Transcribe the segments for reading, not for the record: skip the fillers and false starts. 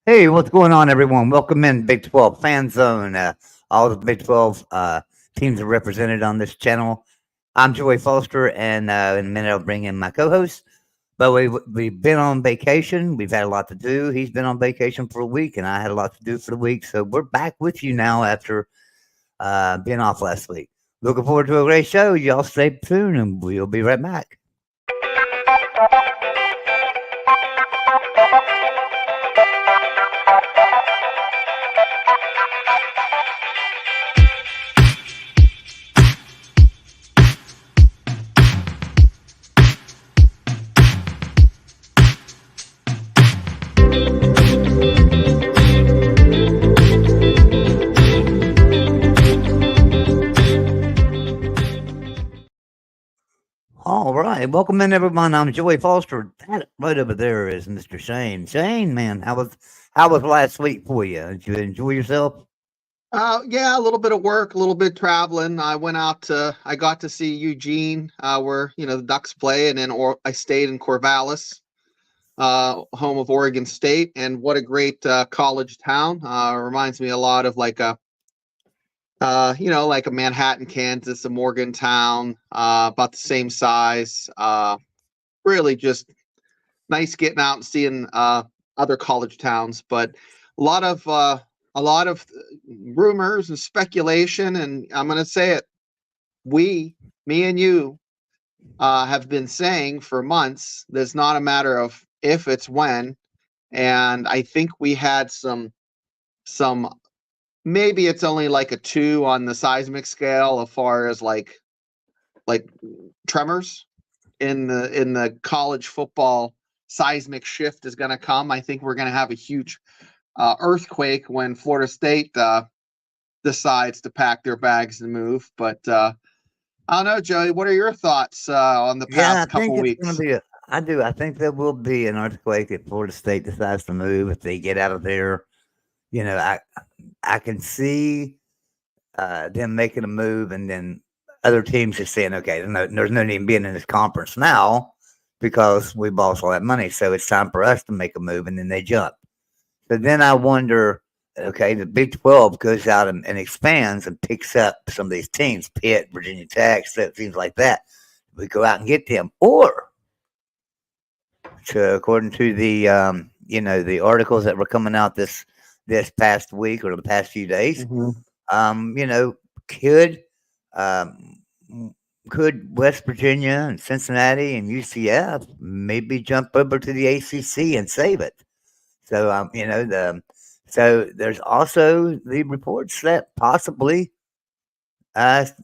Hey, what's going on, everyone? Welcome in Big 12 Fan Zone. All the Big 12 teams are represented on this channel. I'm Joey Foster, and in a minute I'll bring in my co-host. But we've been on vacation. We've had a lot to do. He's been on vacation for a week, and I had a lot to do for the week. So we're back with you now after being off last week. Looking forward to a great show. Y'all stay tuned, and we'll be right back. All right, welcome in, everyone. I'm Joey Foster. That right over there is Mr. Shane. Shane, man, how was last week for you? Did you enjoy yourself? Yeah, a little bit of work, a little bit traveling. I got to see Eugene, where the Ducks play, and then I stayed in Corvallis, home of Oregon State, and what a great college town. Reminds me a lot of like a Manhattan, Kansas, a Morgantown, about the same size. Really just nice getting out and seeing other college towns, but a lot of rumors and speculation, and I'm going to say it. Me and you, have been saying for months. There's not a matter of if, it's when, and I think we had some. Maybe it's only like a 2 on the seismic scale as far as like tremors in the college football seismic shift is going to come. I think we're going to have a huge earthquake when Florida State decides to pack their bags and move. But I don't know, Joey. What are your thoughts on the Yeah, I past think couple it's going to weeks? be I do. I think there will be an earthquake if Florida State decides to move. If they get out of there, you know, I can see them making a move, and then other teams just saying, okay, there's no need in being in this conference now because we lost all that money. So it's time for us to make a move, and then they jump. So then I wonder, okay, the Big 12 goes out and expands and picks up some of these teams, Pitt, Virginia Tech, teams like that. We go out and get them. Or, according to the articles that were coming out this past week or the past few days, Mhm. um, you know, could um, could West Virginia and Cincinnati and UCF maybe jump over to the ACC and save it? So so there's also the reports that possibly the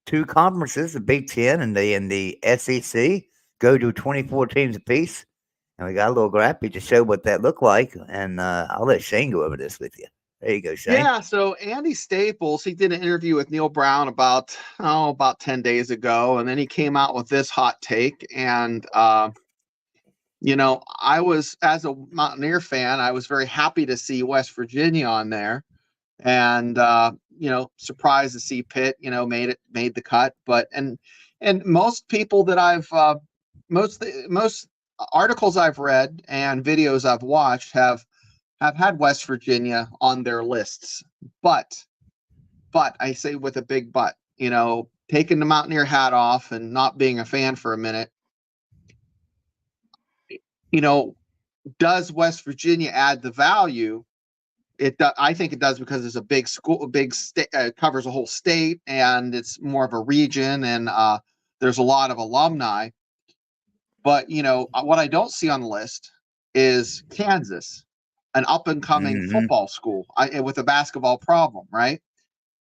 two conferences, the Big Ten and the SEC, go to 24 teams apiece. And we got a little graphic to show what that looked like. And I'll let Shane go over this with you. There you go, Shane. Yeah, so Andy Staples, he did an interview with Neil Brown about 10 days ago, and then he came out with this hot take. And I was, as a Mountaineer fan, I was very happy to see West Virginia on there, and surprised to see Pitt, made the cut. But and most people that I've most articles I've read and videos I've watched have had West Virginia on their lists. But I say with a big but, taking the Mountaineer hat off and not being a fan for a minute, you know, does West Virginia add the value? I think it does, because it's a big school, a big state, covers a whole state, and it's more of a region, and there's a lot of alumni. But what I don't see on the list is Kansas, an up and coming Hmm. football school with a basketball problem, right?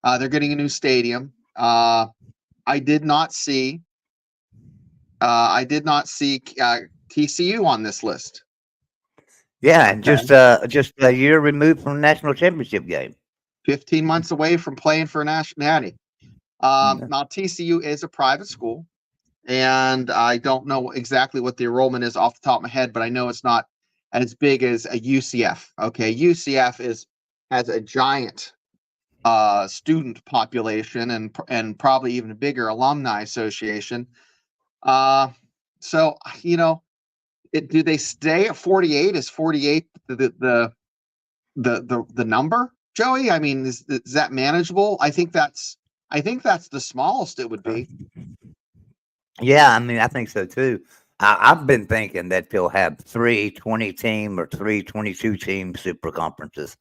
They're getting a new stadium. I did not see. TCU on this list. Yeah, and Okay, just a year removed from the national championship game. 15 months away from playing for a nationality. Mhm. Now TCU is a private school, and I don't know exactly what the enrollment is off the top of my head, but I know it's not as big as a UCF. Okay, UCF has a giant student population, and probably even a bigger alumni association. Uh, so do they stay at 48? Is 48 the the number, Joey? I mean, is that manageable? I think that's the smallest it would be. Yeah, I mean, I think so too. I've been thinking that they'll have 3 20 team or 3 22 team super conferences,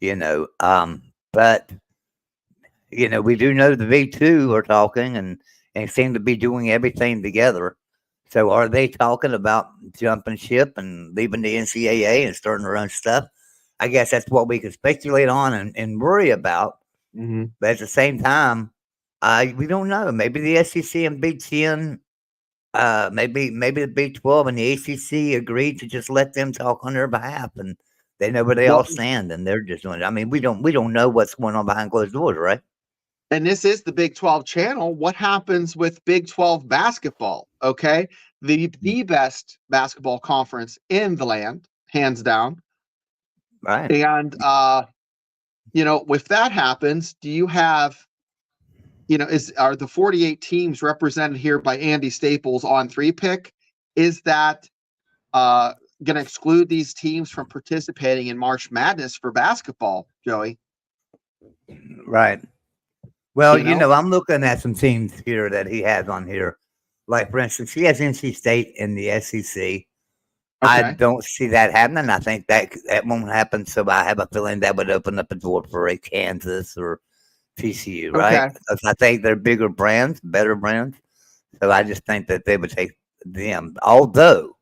but we do know the Big Two are talking and seem to be doing everything together. So are they talking about jumping ship and leaving the NCAA and starting their own stuff? I guess that's what we can speculate on and worry about. Mm-hmm. But at the same time, we don't know. Maybe the SEC and Big Ten, maybe the Big 12 and the ACC agreed to just let them talk on their behalf, and they know where they all Well, stand, and they're just doing it. I mean, we don't know what's going on behind closed doors, right? and this is the Big 12 channel. What happens with Big 12 basketball? Okay, the best basketball conference in the land, hands down. Right. And if that happens, do you have are the 48 teams represented here by Andy Staples on 3 pick? Is that going to exclude these teams from participating in March Madness for basketball, Joey? Right. Well, You know? I'm looking at some teams here that he has on here. Like, for instance, he has NC State in the SEC. I Okay. don't see that happening. I think that won't happen. So I have a feeling that would open up a door for a Kansas or TCU, right? Okay. Because I think they're bigger brands, better brands. So I just think that they would take them. Although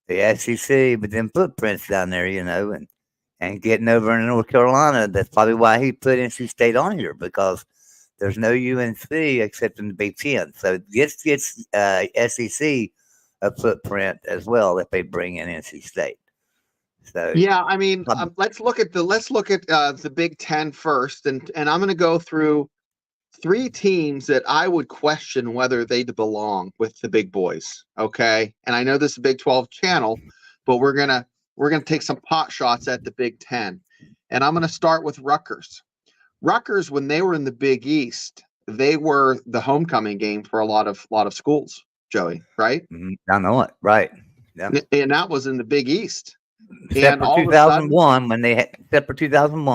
the SEC, but then footprints down there, and getting over in North Carolina, that's probably why he put NC State on here, because there's no UNC except in the Big Ten. So it gets SEC a footprint as well if they bring in NC State. So Yeah, I mean, let's look at the Big Ten first, and I'm going to go through 3 teams that I would question whether they belong with the big boys. Okay, and I know this is a Big 12 channel, but we're gonna take some pot shots at the Big Ten, and I'm going to start with Rutgers. Rutgers, when they were in the Big East, they were the homecoming game for a lot of schools, Joey, right? I know it, right? Yeah. And that was in the Big East. Except And for all of a sudden, 2001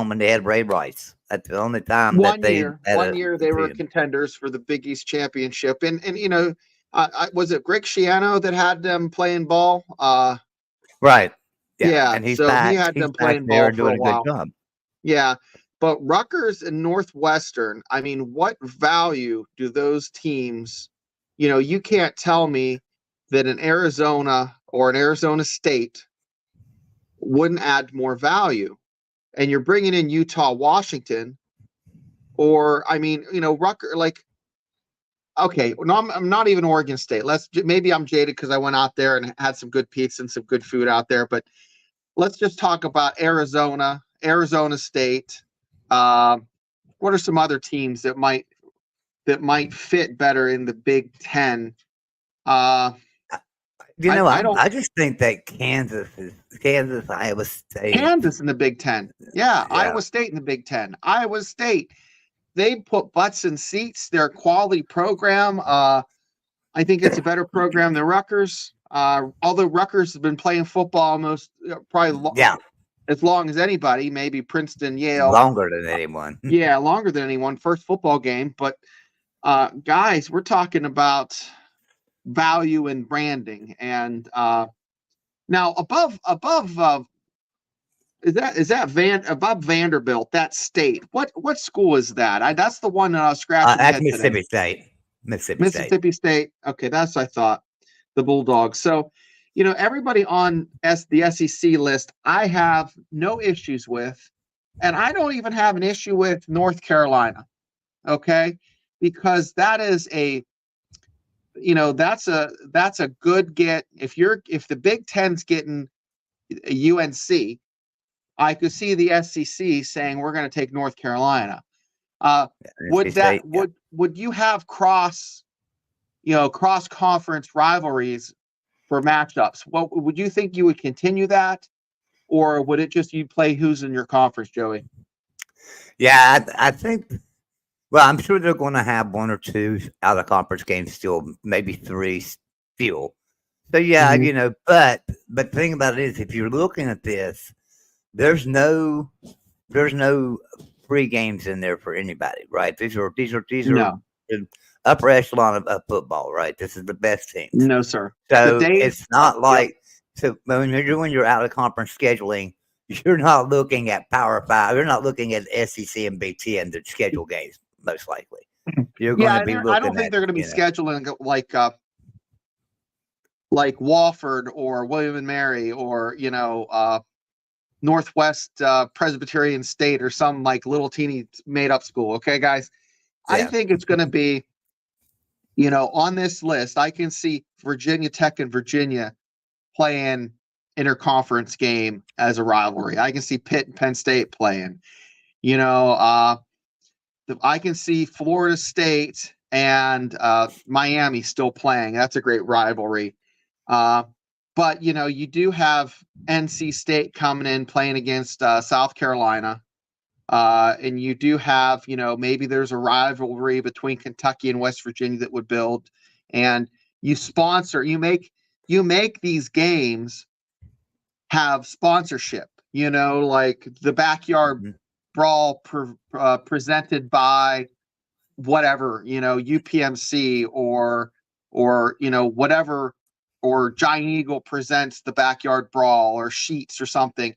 when they had Ray Rice. That's the only time that they had one year they were contenders for the Big East championship. And was it Greg Schiano that had them playing ball? Right. Yeah, And he's so he back. had He's them back playing there ball and for a doing a good while. job. Yeah, but Rutgers and Northwestern, I mean, what value do those teams, you can't tell me that an Arizona or an Arizona State wouldn't add more value. And you're bringing in Utah, Washington, or, I mean, Rutgers, like, okay, no, I'm not even Oregon State. Maybe I'm jaded because I went out there and had some good pizza and some good food out there, but let's just talk about Arizona State. What are some other teams that might fit better in the Big Ten? I don't. just think that Kansas, Iowa State. Kansas in the Big Ten. Yeah, Iowa State in the Big Ten. Iowa State, they put butts in seats. They're a quality program. I think it's a better program than Rutgers. Although Rutgers has been playing football almost as long as anybody, maybe Princeton, Yale. Longer than anyone. Yeah, longer than anyone. First football game. But guys, we're talking about value and branding. And now above is that above Vanderbilt, that state? What school is that? That's the one that I was scratching my head today. Mississippi State. Mississippi State. Okay, that's what I thought. The Bulldogs. So, everybody on the SEC list, I have no issues with, and I don't even have an issue with North Carolina. Okay, because that is that's a good get. If the Big Ten's getting a UNC, I could see the SEC saying we're going to take North Carolina. Would you have cross conference rivalries for matchups? What would you think you would continue that, or would it just you play who's in your conference, Joey? Yeah, I think. Well, I'm sure they're going to have 1 or 2 out of conference games still, maybe 3 still. So yeah, but the thing about it is, if you're looking at this, there's no free games in there for anybody, right? These are No, the upper echelon of football, right? This is the best teams. no, sir. The So days, it's not yep. like so when you're doing your out of conference scheduling, you're not looking at Power Five. You're not looking at SEC and Big Ten to schedule games. Most likely, you're going Yeah, to and be I don't looking think at they're going to be scheduling like Wofford or William and Mary or Northwest Presbyterian State or some like little teeny made up school. Okay, guys, I yeah, think it's going to be on this list. I can see Virginia Tech and Virginia playing interconference game as a rivalry. I can see Pitt and Penn State playing. You know, I can see Florida State and Miami still playing. That's a great rivalry. But you do have NC State coming in playing against South Carolina. And you do have, maybe there's a rivalry between Kentucky and West Virginia that would build. And you make these games have sponsorship, like the backyard mhm, brawl presented by whatever, UPMC or whatever, or Giant Eagle presents the backyard brawl or Sheets or something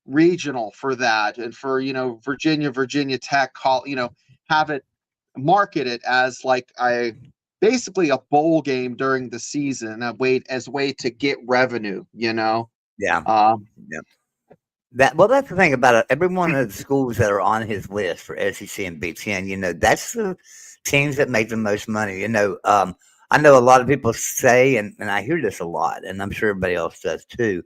regional for that, and for Virginia Tech, have it market it as like basically a bowl game during the season, as a way to get revenue, yeah, um yeah. That's the thing about it. Every one of the schools that are on his list for SEC and Big Ten, that's the teams that make the most money. I know a lot of people say, and I hear this a lot, and I'm sure everybody else does too.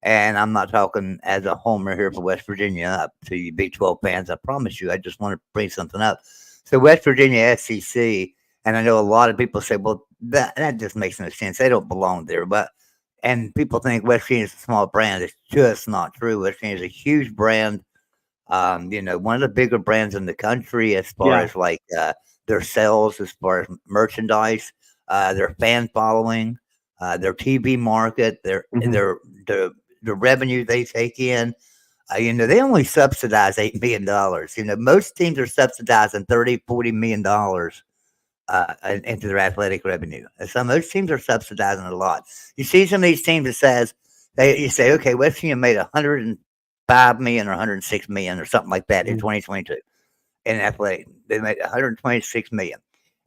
And I'm not talking as a homer here for West Virginia up to you Big 12 fans. I promise you. I just want to bring something up. So West Virginia SEC, and I know a lot of people say, well, that just makes no sense. They don't belong there. And people think West Virginia is a small brand. It's just not true. West Virginia is a huge brand. One of the bigger brands in the country as far yeah. as like their sales, as far as merchandise, their fan following, their TV market, Hmm. the revenue they take in. They only subsidize $8 million. Most teams are subsidizing 30, $40 million into their athletic revenue. And so most teams are subsidizing a lot. You see some of these teams that says you say, okay, West Virginia made 105 million or 106 million or something like that in 2022 in athletic. They made 126 million,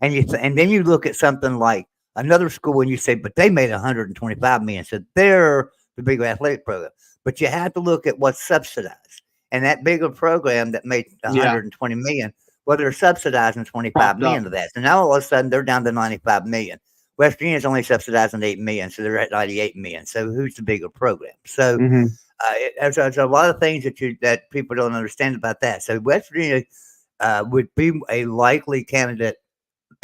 and then you look at something like another school and you say, but they made 125 million. So they're the bigger athletic program. But you have to look at what's subsidized, and that bigger program that made Yeah, 120 million, well, they're subsidizing 25 popped up. million of that. So now all of a sudden they're down to 95 million. West Virginia's only subsidizing 8 million, so they're at 98 million. So who's the bigger program? So Hmm. there's a lot of things that people don't understand about that. So West Virginia would be a likely candidate,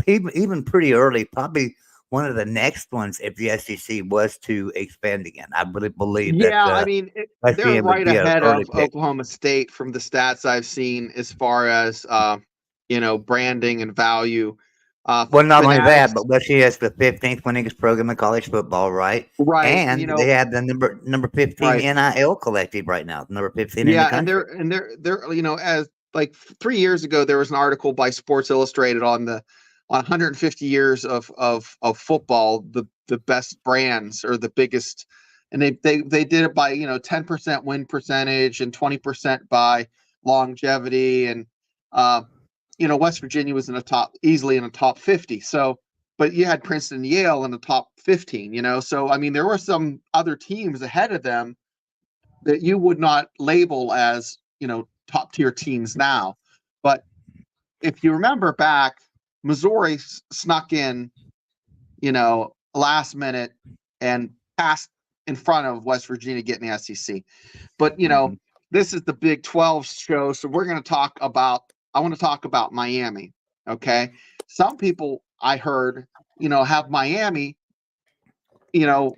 even pretty early, probably one of the next ones if the SEC was to expand again. I really believe that Yeah, I mean, West they're Virginia would right be an ahead early of pick. Oklahoma State from the stats I've seen as far as branding and value. Well, not only that, Fanatics, but West Virginia is the 15th winningest program in college football, right? right? And they have the number 15 Right. NIL collective right now, number 15 in the Yeah, and country. they're as like 3 years ago there was an article by Sports Illustrated on 150 years of football, the best brands or the biggest, and they did it by 10% win percentage and 20% by longevity, and uh West Virginia was easily in the top 50. So, but you had Princeton and Yale in the top 15. So I mean there were some other teams ahead of them that you would not label as top tier teams now. But if you remember back, Missouri snuck in last minute and passed in front of West Virginia getting the SEC. But Mhm. this is the Big 12 show, so we're going to talk about. I want to talk about Miami. Okay, some people I heard have Miami you know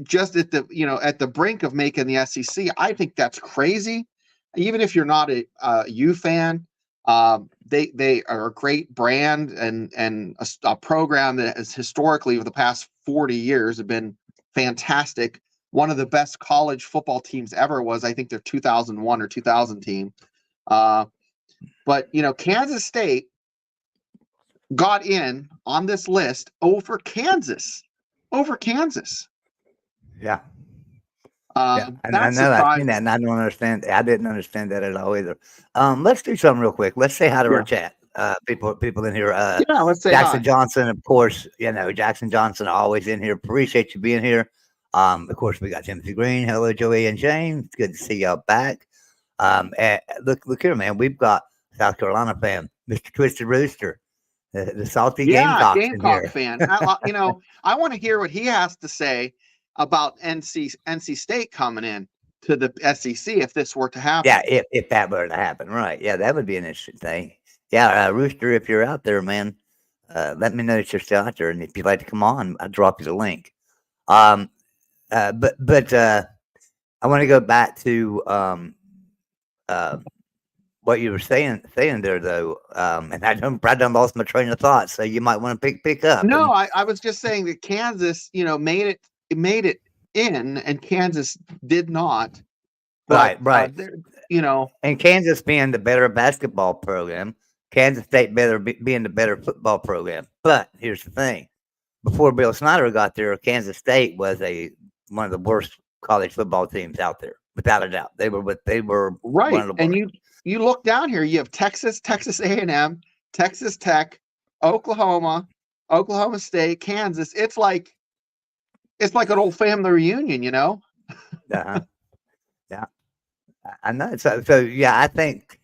just at the brink of making the SEC. I think that's crazy. Even if you're not a U fan, they are a great brand and a program that has historically over the past 40 years have been fantastic one of the best college football teams ever was, I think, their 2001 or 2000 team. But, Kansas State got in on this list over Kansas. Yeah. Yeah, I That know. I've seen surprised. that, and I don't understand. I didn't understand that at all either. Let's do something real quick. Let's say hi to our Yeah. chat. People in here. Yeah, let's say Jackson hi. Johnson, of course. Jackson Johnson always in here. Appreciate you being here. Of course, we got Timothy Green. Hello, Joey and James. It's good to see y'all back. Look here, man. We've got South Carolina fan, Mr. Twisted Rooster, the salty Gamecocks in Gamecock here. fan. I want to hear what he has to say about NC State coming in to the SEC if this were to happen. Yeah, if that were to happen, right? Yeah, that would be an interesting thing. Yeah, Rooster, if you're out there, man, let me know that you're still out there, and if you'd like to come on, I'll drop you the link. But I want to go back to what you were saying there, though, and I done lost my train of thought, so you might want to pick up. No, I was just saying that Kansas, made it in, and Kansas did not. But, right. And Kansas being the better basketball program, Kansas State being the better football program. But here's the thing: before Bill Snyder got there, Kansas State was one of the worst college football teams out there, without a doubt. They were right. One of the worst. And you look down here, you have Texas A&M, Texas Tech, Oklahoma State, Kansas. It's like an old family reunion, Uh-huh. Yeah, I know. So yeah, I think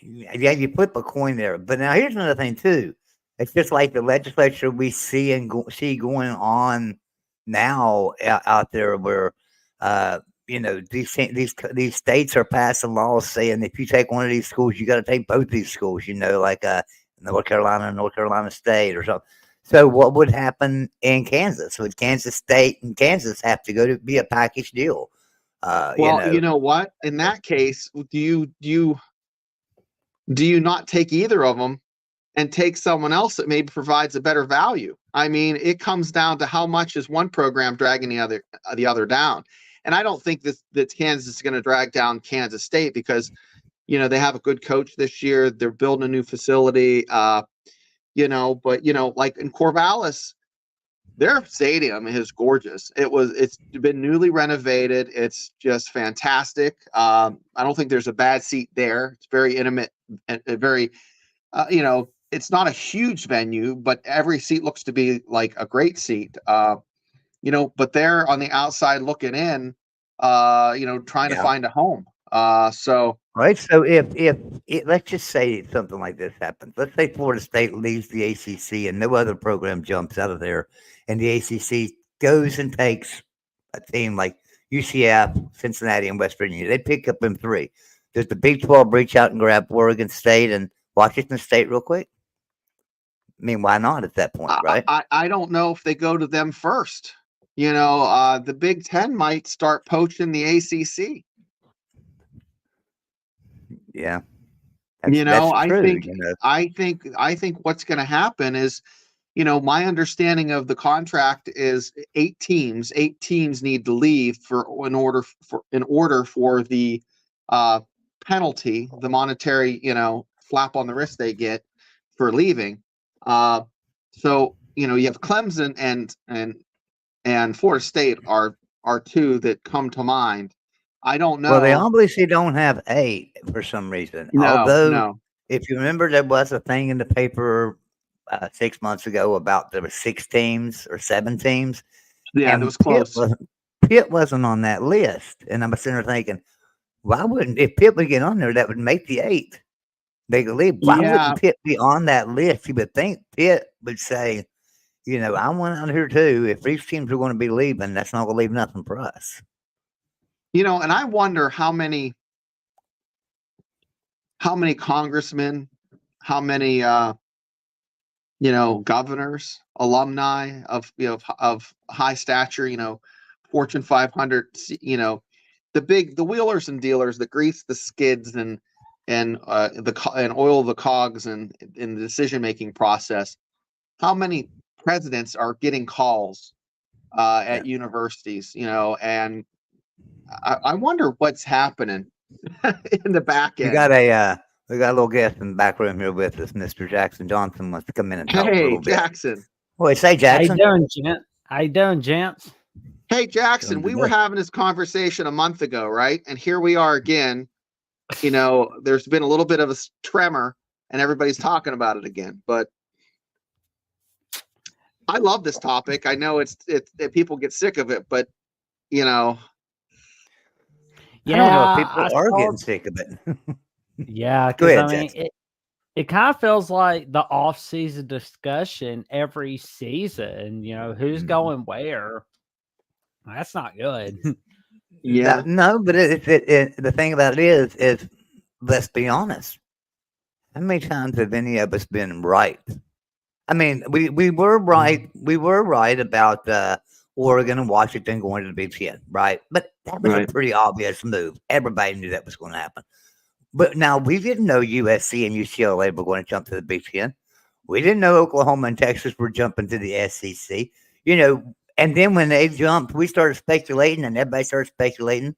you flip a coin there. But now here's another thing too. It's just like the legislature we see see going on now out there, where these states are passing laws saying if you take one of these schools, you got to take both these schools. Like North Carolina State or something. So what would happen in Kansas? Would Kansas State and Kansas have to go to be a package deal? You know what? In that case, do you not take either of them and take someone else that maybe provides a better value? I mean, it comes down to how much is one program dragging the other down. And I don't think that Kansas is going to drag down Kansas State because, they have a good coach this year. They're building a new facility, but like in Corvallis, their stadium is gorgeous. It's been newly renovated. It's just fantastic. I don't think there's a bad seat there. It's very intimate and very, it's not a huge venue, but every seat looks to be like a great seat. But they're on the outside looking in, trying to find a home. Right. So if let's just say something like this happens. Let's say Florida State leaves the ACC and no other program jumps out of there, and the ACC goes and takes a team like UCF, Cincinnati, and West Virginia. They pick up them three. Does the Big 12 reach out and grab Oregon State and Washington State real quick? I mean, why not at that point, right? I don't know if they go to them first. The Big 10 might start poaching the ACC. Yeah. I think what's going to happen is, my understanding of the contract is 8 teams need to leave in order for the penalty, the monetary, slap on the wrist they get for leaving. So, you have Clemson and Florida State are two that come to mind. I don't know. Well, they obviously don't have 8 for some reason. No. If you remember, there was a thing in the paper 6 months ago about there were 6 teams or 7 teams. Yeah, it was close. Pitt wasn't on that list, and I'm sitting there thinking, why wouldn't if Pitt would get on there? That would make the 8. They could leave. Why wouldn't Pitt be on that list? You would think Pitt would say, I want out here too. If these teams are going to be leaving, that's not going to leave nothing for us. And I wonder how many congressmen, how many governors, alumni of high stature, Fortune 500, the wheelers and dealers that grease the skids and oil the cogs and in the decision making process. How many presidents are getting calls at universities, and I wonder what's happening in the back We end. got a little guest in the back room here with us. Mr. Jackson Johnson wants to come in and talk a Hey, little bit. Jackson. Well, say Jackson. How you doing, gents? Hey, Jackson, Doing we good. were having this conversation a month ago, right? And here we are again. There's been a little bit of a tremor and everybody's talking about it again. But I love this topic. I know it's people get sick of it, but I don't know if people are getting sick of it. Yeah, Go because ahead, I mean, Jackson. it kind of feels like the off-season discussion every season. Who's going where? That's not good. yeah, No, but the thing about it is, let's be honest. How many times have any of us been right? I mean, we were right. We were right about Oregon and Washington going to the Big Ten, right? But that was a pretty obvious move. Everybody knew that was going to happen. But now we didn't know USC and UCLA were going to jump to the Big Ten. We didn't know Oklahoma and Texas were jumping to the SEC. And then when they jumped, we started speculating, and everybody started speculating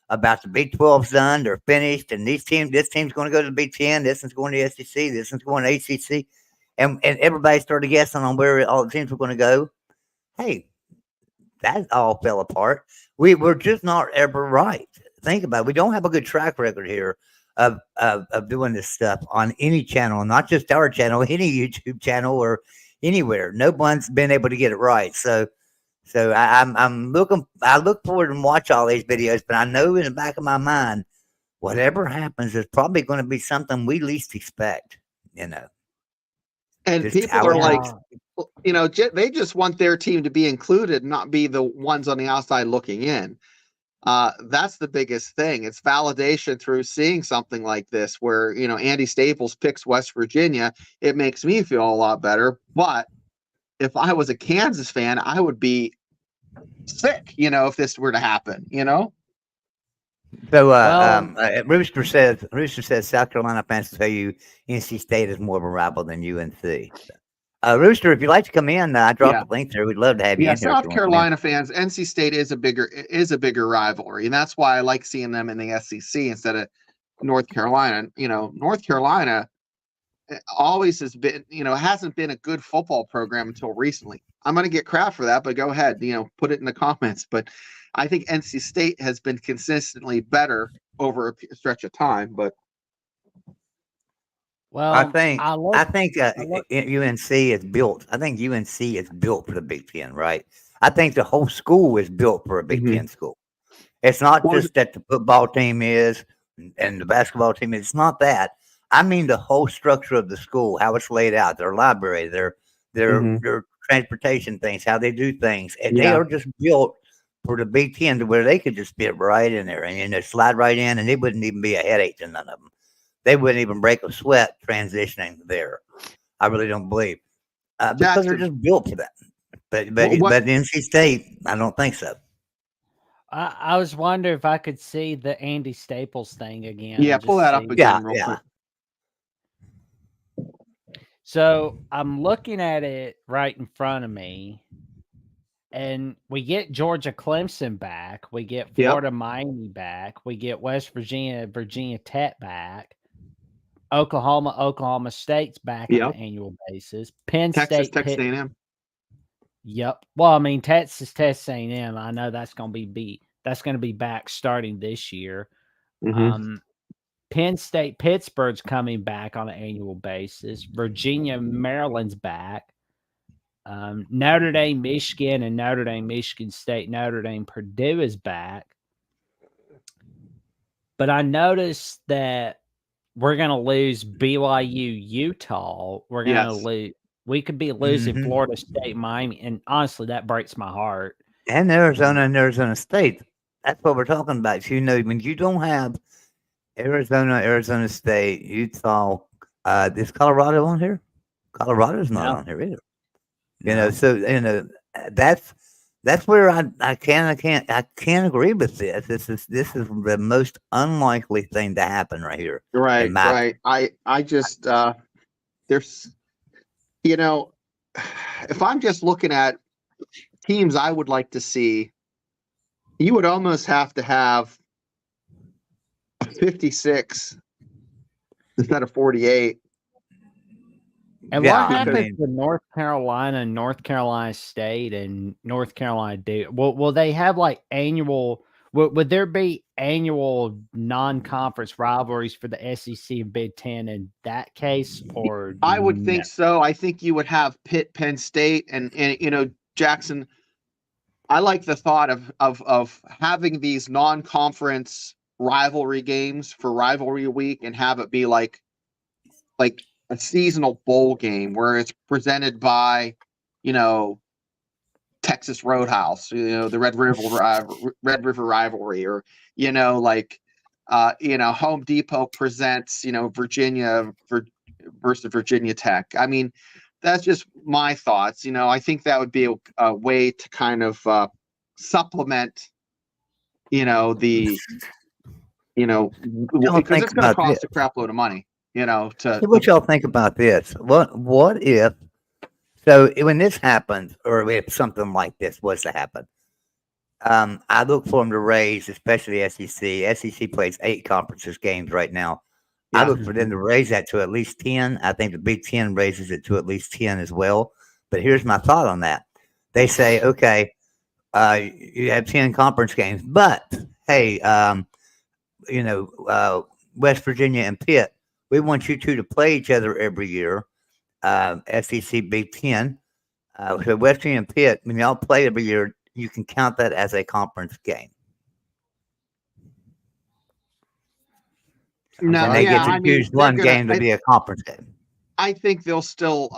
about the Big 12's done, they're finished, and this team's going to go to the Big Ten, this one's going to the SEC, this one's going to ACC, and everybody started guessing on where all the teams were going to go. Hey, that all fell apart. We were just not ever right. Think about it. We don't have a good track record here of doing this stuff on any channel, not just our channel, any YouTube channel or anywhere. No one's been able to get it right. So I'm looking. I look forward and watch all these videos, but I know in the back of my mind, whatever happens is probably going to be something we least expect. And just people how are it like, happens. they just want their team to be included, not be the ones on the outside looking in. That's the biggest thing. It's validation through seeing something like this, where Andy Staples picks West Virginia. It makes me feel a lot better. But if I was a Kansas fan, I would be sick, if this were to happen, So Rooster says South Carolina fans tell you NC State is more of a rival than UNC. Rooster, if you'd like to come in, I dropped the link there. We'd love to have you in here. South Carolina fans, NC State is a bigger rivalry, and that's why I like seeing them in the SEC instead of North Carolina. North Carolina always has been, hasn't been a good football program until recently. I'm going to get crap for that, but go ahead, put it in the comments. But I think NC State has been consistently better over a stretch of time. But Well, I think UNC is built. I think UNC is built for the Big Ten, right? I think the whole school is built for a Big Ten school. It's not just that the football team is and the basketball team is. It's not that. I mean the whole structure of the school, how it's laid out, their library, their transportation things, how they do things, and they are just built for the Big Ten to where they could just fit right in there and slide right in, and it wouldn't even be a headache to none of them. They wouldn't even break a sweat transitioning there. I really don't believe because they're just built for that. But NC State, I don't think so. I was wondering if I could see the Andy Staples thing again. Yeah, pull that up again real quick. So I'm looking at it right in front of me, and we get Georgia Clemson back. We get Florida Miami back. We get West Virginia Tech back. Oklahoma State's back on an annual basis. Penn State, Texas A&M. Yep. Well, I mean, Texas A&M. I know that's going to be back starting this year. Penn State, Pittsburgh's coming back on an annual basis. Virginia, Maryland's back. Notre Dame, Michigan, and Notre Dame, Michigan State, Notre Dame, Purdue is back. But I noticed that we're going to lose BYU, Utah. We're going to lose. We could be losing Florida State, Miami, and honestly, that breaks my heart. And Arizona State. That's what we're talking about. When you don't have Arizona State, Utah, is Colorado on here? Colorado's not on here either. That's where I can't agree with this. This is the most unlikely thing to happen right here. Right. I just there's if I'm just looking at teams I would like to see, you would almost have to have 56 instead of 48. And Yeah, what I happens mean, with North Carolina and North Carolina State and North Carolina Duke? Will they have like annual? Would there be annual non-conference rivalries for the SEC and Big Ten in that case, or I would no? think so. I think you would have Pitt, Penn State, and Jackson. I like the thought of having these non-conference rivalry games for rivalry week and have it be like a seasonal bowl game where it's presented by, Texas Roadhouse, the Red River rivalry, or Home Depot presents, Virginia versus Virginia Tech. I mean, that's just my thoughts. I think that would be a way to kind of supplement, the, y'all because think it's going to about this. cost a crap load of money, So what y'all think about this? What if? So when this happens, or if something like this was to happen, I look for them to raise, especially SEC. SEC plays 8 conferences games right now. I Yeah. look for them to raise that to at least 10. I think the Big Ten raises it to at least 10 as well. But here's my thought on that. They say, okay, you have 10 conference games, but hey, West Virginia and Pitt, we want you two to play each other every year. SEC Big Ten. So West Virginia and Pitt, when y'all play every year, you can count that as a conference game. No, And they get to I mean, choose one game to be a conference game. I think they'll still.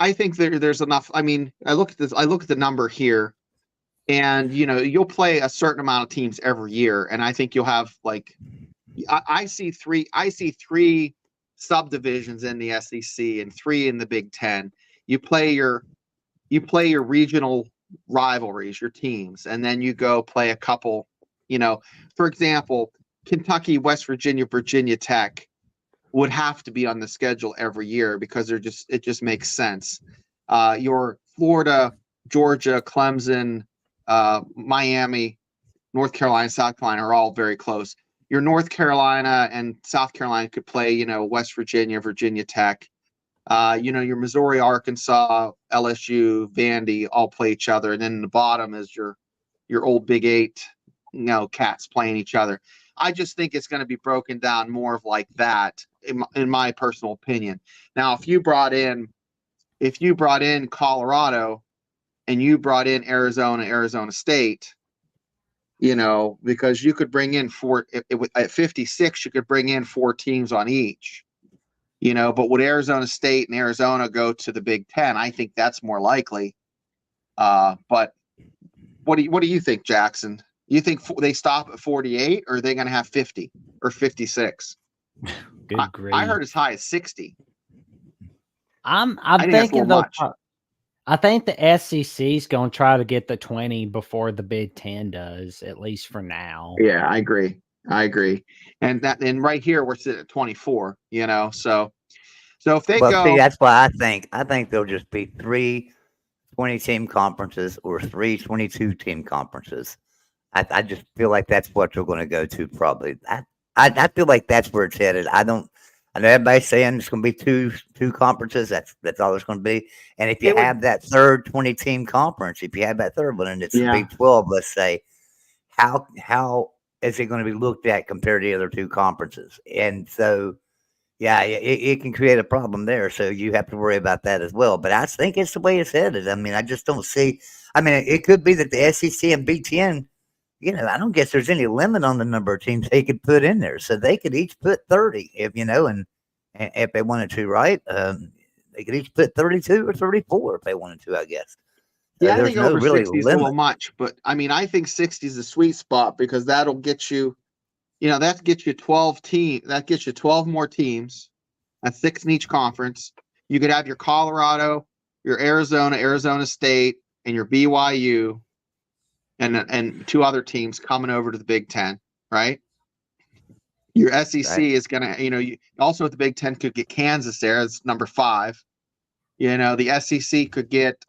I think there's enough. I mean, I look at this. I look at the number here, and you'll play a certain amount of teams every year, and I think you'll have like. I see three. I see 3 subdivisions in the SEC and 3 in the Big Ten. You play your regional rivalries, your teams, and then you go play a couple. For example, Kentucky, West Virginia, Virginia Tech would have to be on the schedule every year because it just makes sense. Your Florida, Georgia, Clemson, Miami, North Carolina, South Carolina are all very close. Your North Carolina and South Carolina could play, West Virginia, Virginia Tech. Your Missouri, Arkansas, LSU, Vandy all play each other, and then in the bottom is your old Big 8, cats playing each other. I just think it's going to be broken down more of like that, in my personal opinion. Now, if you brought in Colorado and you brought in Arizona State, because you could bring in at 56, you could bring in 4 teams on each. But would Arizona State and Arizona go to the Big Ten? I think that's more likely. But what do you think, Jackson? You think they stop at 48, or are they going to have 50 or 56? Good grief! I heard as high as 60. I'm think that's a thinking little though. much. I think the SEC is going to try to get the 20 before the Big Ten does, at least for now. Yeah, I agree. And right here we're sitting at 24. So if they go, See, that's why I think there'll just be 3 20-team conferences or 3 22-team conferences. I just feel like that's what they're going to go to probably. I feel like that's where it's headed. I know everybody's saying it's going to be two conferences. That's all it's going to be. And if you have that third 20-team conference, if you have that third one, and it's the Big 12, let's say, how is it going to be looked at compared to the other 2 conferences? And so, yeah, it can create a problem there. So you have to worry about that as well. But I think it's the way it's headed. I mean, I just don't see. I mean, it could be that the SEC and Big Ten. I don't guess there's any limit on the number of teams they could put in there. So they could each put 30 if and if they wanted to, right? They could each put 32 or 34 if they wanted to, I guess. Yeah, I think no over really 60 is limit. a little much, but I mean, I think 60 is the sweet spot because that'll get you, that gets you 12 teams. That gets you 12 more teams. That's 6 in each conference. You could have your Colorado, your Arizona State, and your BYU, and 2 other teams coming over to the Big Ten, right? Your SEC is gonna, also at the Big Ten could get Kansas there. It's number 5. The SEC could get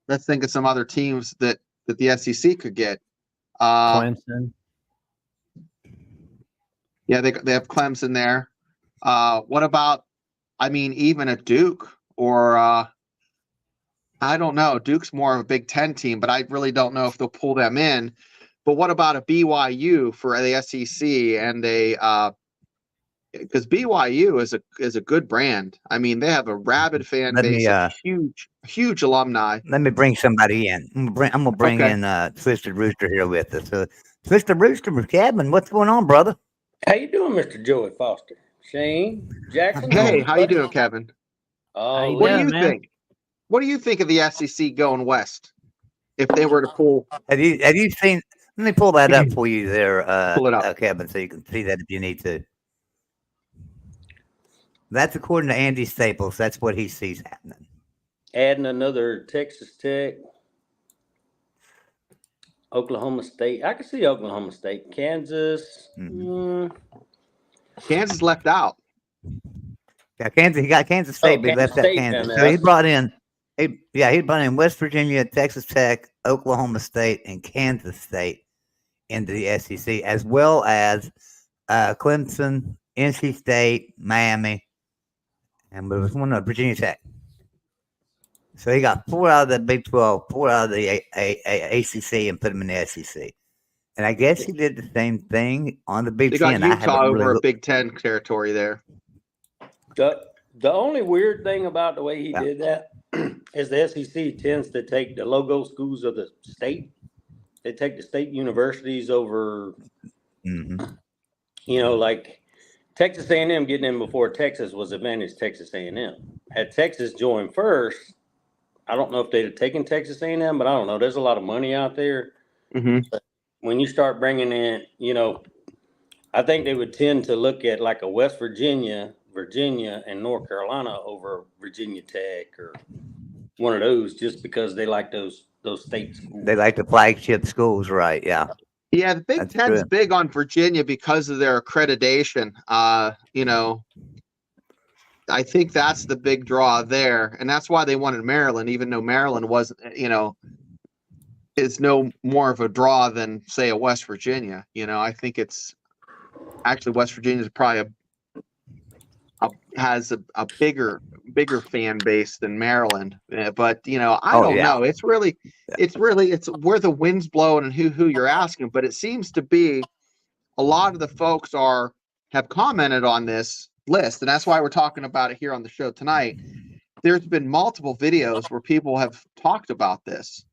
let's think of some other teams that the SEC could get. Clemson. Yeah, they have Clemson there. What about, I mean, even a Duke or I don't know. Duke's more of a Big Ten team, but I really don't know if they'll pull them in. But what about a BYU for the SEC and because BYU is a good brand. I mean, they have a rabid fan Let base, me a huge alumni. let me bring somebody in. I'm gonna bring Okay. in Twisted Rooster here with us. Twisted Rooster, Kevin, what's going on, brother? How you doing, Mr. Joey Foster? Shane Jackson? Hey, doing how you doing, Kevin? Oh, you What do doing, you man? think? What do you think of the SEC going west if they were to pull? Have you seen? Let me pull that up for you there, Pull it up. Kevin, so you can see that if you need to. That's according to Andy Staples. That's what he sees happening. adding another Texas Tech, Oklahoma State. I can see Oklahoma State, Kansas. Kansas left out. Yeah, Kansas. He got Kansas State, but he Kansas left out State Kansas. down So he there. brought in. He brought in West Virginia, Texas Tech, Oklahoma State, and Kansas State into the SEC, as well as Clemson, NC State, Miami, and there was one of Virginia Tech. So he got 4 out of the Big 12, 4 out of the ACC, and put them in the SEC. And I guess he did the same thing on the Big They got 10. I Utah haven't over really a Big Ten territory there. The only weird thing about the way he Yeah. did that is the SEC tends to take the logo schools of the state. They take the state universities over, like Texas A&M getting in before Texas was advantage Texas A&M. Had Texas joined first, I don't know if they'd have taken Texas A&M, but I don't know. There's a lot of money out there. Mm-hmm. When you start bringing in, I think they would tend to look at like a West Virginia, and North Carolina over Virginia Tech or one of those, just because they like those state schools. They like the flagship schools, right? Yeah. Yeah, the Big That's Ten's true. big on Virginia because of their accreditation. I think that's the big draw there, and that's why they wanted Maryland, even though Maryland wasn't, is no more of a draw than say a West Virginia. I think it's actually West Virginia is probably has a bigger fan base than Maryland. But I don't know. It's where the wind's blowing and who you're asking. But it seems to be a lot of the folks have commented on this list, and that's why we're talking about it here on the show tonight. There's been multiple videos where people have talked about this,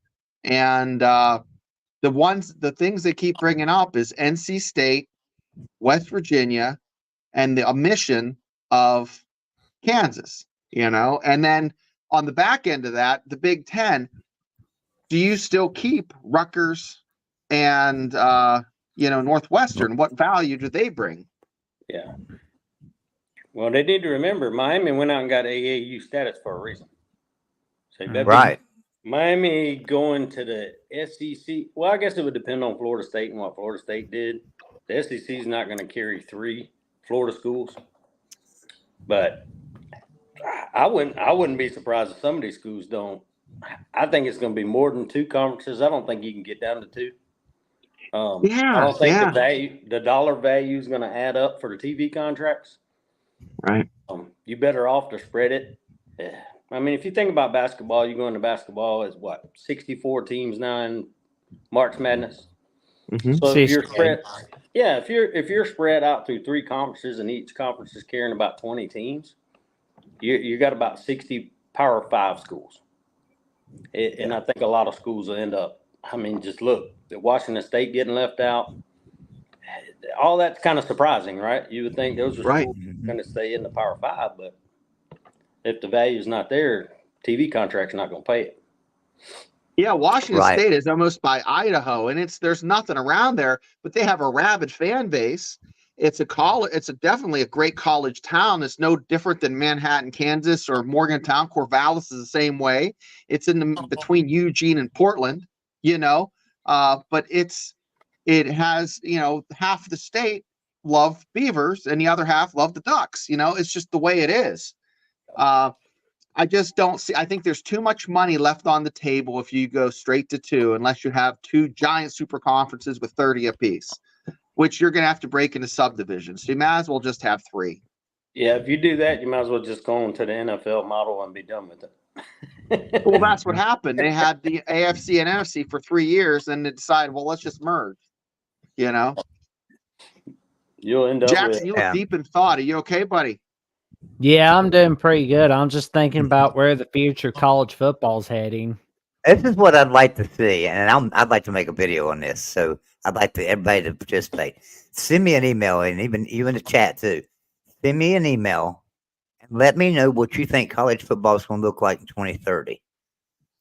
and the things they keep bringing up is NC State, West Virginia, and the omission of Kansas, and then on the back end of that, the Big Ten. Do you still keep Rutgers and Northwestern? What value do they bring? Yeah. Well, they need to remember Miami went out and got AAU status for a reason. So Right. Miami going to the SEC. Well, I guess it would depend on Florida State and what Florida State did. The SEC is not going to carry 3 Florida schools, but I wouldn't be surprised if some of these schools don't. I think it's going to be more than 2 conferences. I don't think you can get down to 2. I don't think the dollar value is going to add up for the TV contracts. Right. You better off to spread it. Yeah. I mean, if you think about basketball, you go into basketball as 64 teams now in March Madness. Mm-hmm. So if you're spread, if you're spread out through 3 conferences and each conference is carrying about 20 teams, you got about 60 Power 5 schools. And I think a lot of schools will end up. I mean, just look, Washington State getting left out. All that's kind of surprising, right? You would think those are schools going to stay in the Power 5, but if the value is not there, TV contract's not going to pay it. Yeah, Washington State is almost by Idaho, and there's nothing around there, but they have a rabid fan base. It's definitely a great college town. It's no different than Manhattan, Kansas, or Morgantown. Corvallis is the same way. It's between Eugene and Portland, but it has, half the state love Beavers and the other half love the Ducks. It's just the way it is. I just don't see. I think there's too much money left on the table if you go straight to 2, unless you have 2 giant super conferences with 30 apiece, which you're going to have to break into subdivisions. So you might as well just have 3. Yeah, if you do that, you might as well just go on to the NFL model and be done with it. Well, that's what happened. They had the AFC and NFC for 3 years, and they decided, well, let's just merge. You know, You'll end up Jackson, with you look deep in thought. Are you okay, buddy? Yeah, I'm doing pretty good. I'm just thinking about where the future college football's heading. This is what I'd like to see, and I'd like to make a video on this. So I'd like everybody to participate. Send me an email, and even you in the chat too. Send me an email and let me know what you think college football is going to look like in 2030.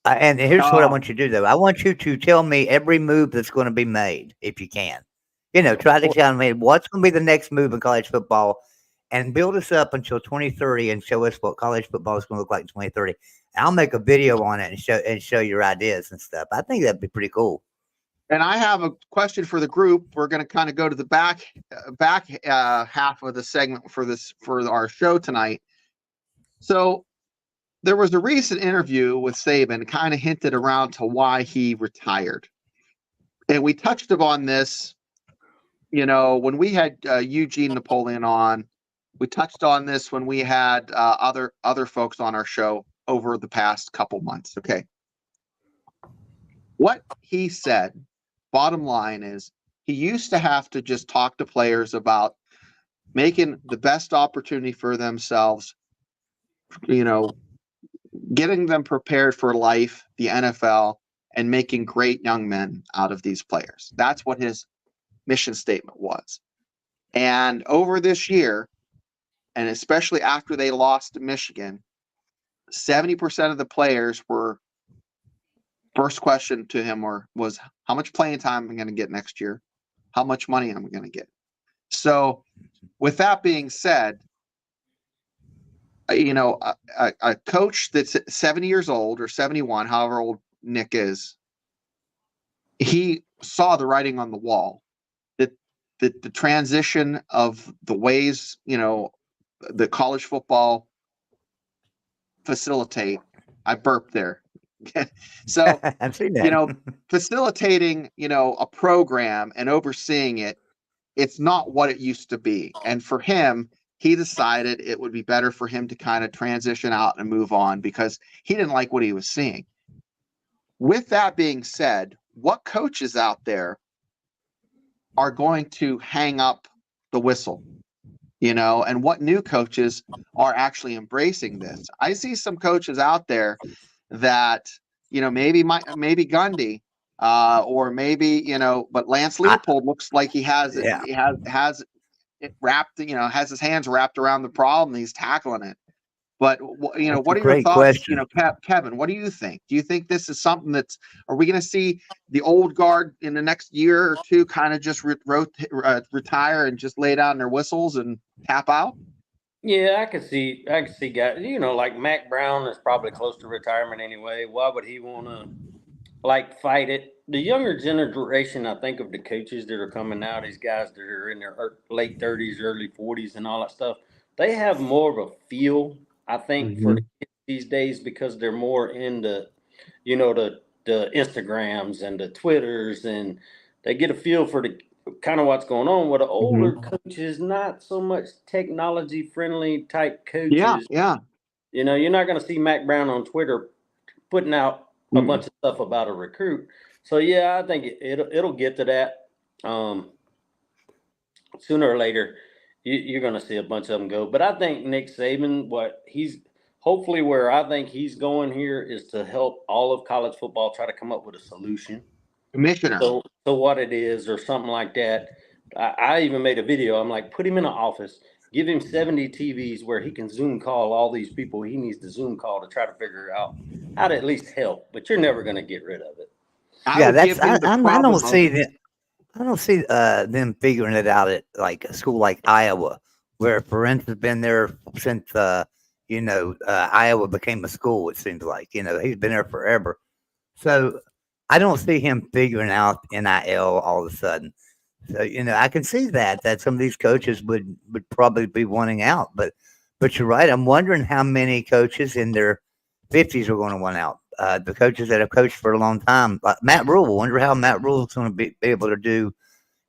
And here's what I want you to do, though. I want you to tell me every move that's going to be made, if you can. You know, try to tell me what's going to be the next move in college football, and build us up until 2030 and show us what college football is going to look like in 2030. I'll make a video on it and show your ideas and stuff. I think that'd be pretty cool. And I have a question for the group. We're going to kind of go to the back half of the segment for our show tonight. So there was a recent interview with Saban, kind of hinted around to why he retired, and we touched upon this. You know, when we had Eugene Napoleon on, we touched on this when we had other folks on our show over the past couple months. Okay. What he said, bottom line is, he used to have to just talk to players about making the best opportunity for themselves, you know, getting them prepared for life, the NFL, and making great young men out of these players. That's what his mission statement was. And over this year, and especially after they lost to Michigan, 70% of the players were, first question to him was, how much playing time am I going to get next year? How much money am I going to get? So with that being said, you know, a coach that's 70 years old or 71, however old Nick is, he saw the writing on the wall that the transition of the ways, you know, the college football facilitate. I burped there. So, I've seen that. you know, facilitating, you know, a program and overseeing it, it's not what it used to be. And for him, he decided it would be better for him to kind of transition out and move on because he didn't like what he was seeing. With that being said, what coaches out there are going to hang up the whistle? You know, and what new coaches are actually embracing this? I see some coaches out there that, you know, maybe Gundy, or maybe, you know, but Lance Leopold looks like he has it, has it wrapped, you know, has his hands wrapped around the problem. He's tackling it. But, you know, what are your thoughts? Question. You know, Kevin, what do you think? Do you think this is something are we going to see the old guard in the next year or two kind of just retire and just lay down their whistles and tap out? Yeah, I could see guys, you know, like Mac Brown is probably close to retirement anyway. Why would he want to fight it? The younger generation, I think, of the coaches that are coming out, these guys that are in their late 30s, early 40s and all that stuff, they have more of a feel, I think, for the kids these days because they're more into, you know, the Instagrams and the Twitters, and they get a feel for the kind of what's going on. With the older coaches, not so much technology friendly type coaches. Yeah. You know, you're not going to see Mac Brown on Twitter putting out a bunch of stuff about a recruit. So yeah, I think it'll get to that. Sooner or later, you're going to see a bunch of them go. But I think Nick Saban, hopefully where I think he's going here is to help all of college football try to come up with a solution. Commissioner. So what it is or something like that. I even made a video. I'm like, put him in an office, give him 70 TVs where he can Zoom call all these people he needs to Zoom call to try to figure out how to at least help. But you're never going to get rid of it. I don't see them figuring it out at like a school like Iowa, where Ferenc has been there since Iowa became a school. It seems like, you know, he's been there forever. So I don't see him figuring out NIL all of a sudden. So, you know, I can see that some of these coaches would probably be wanting out, but But you're right. I'm wondering how many coaches in their 50s are going to want out. The coaches that have coached for a long time, like Matt Rule. Wonder how Matt Rule is going to be able to do.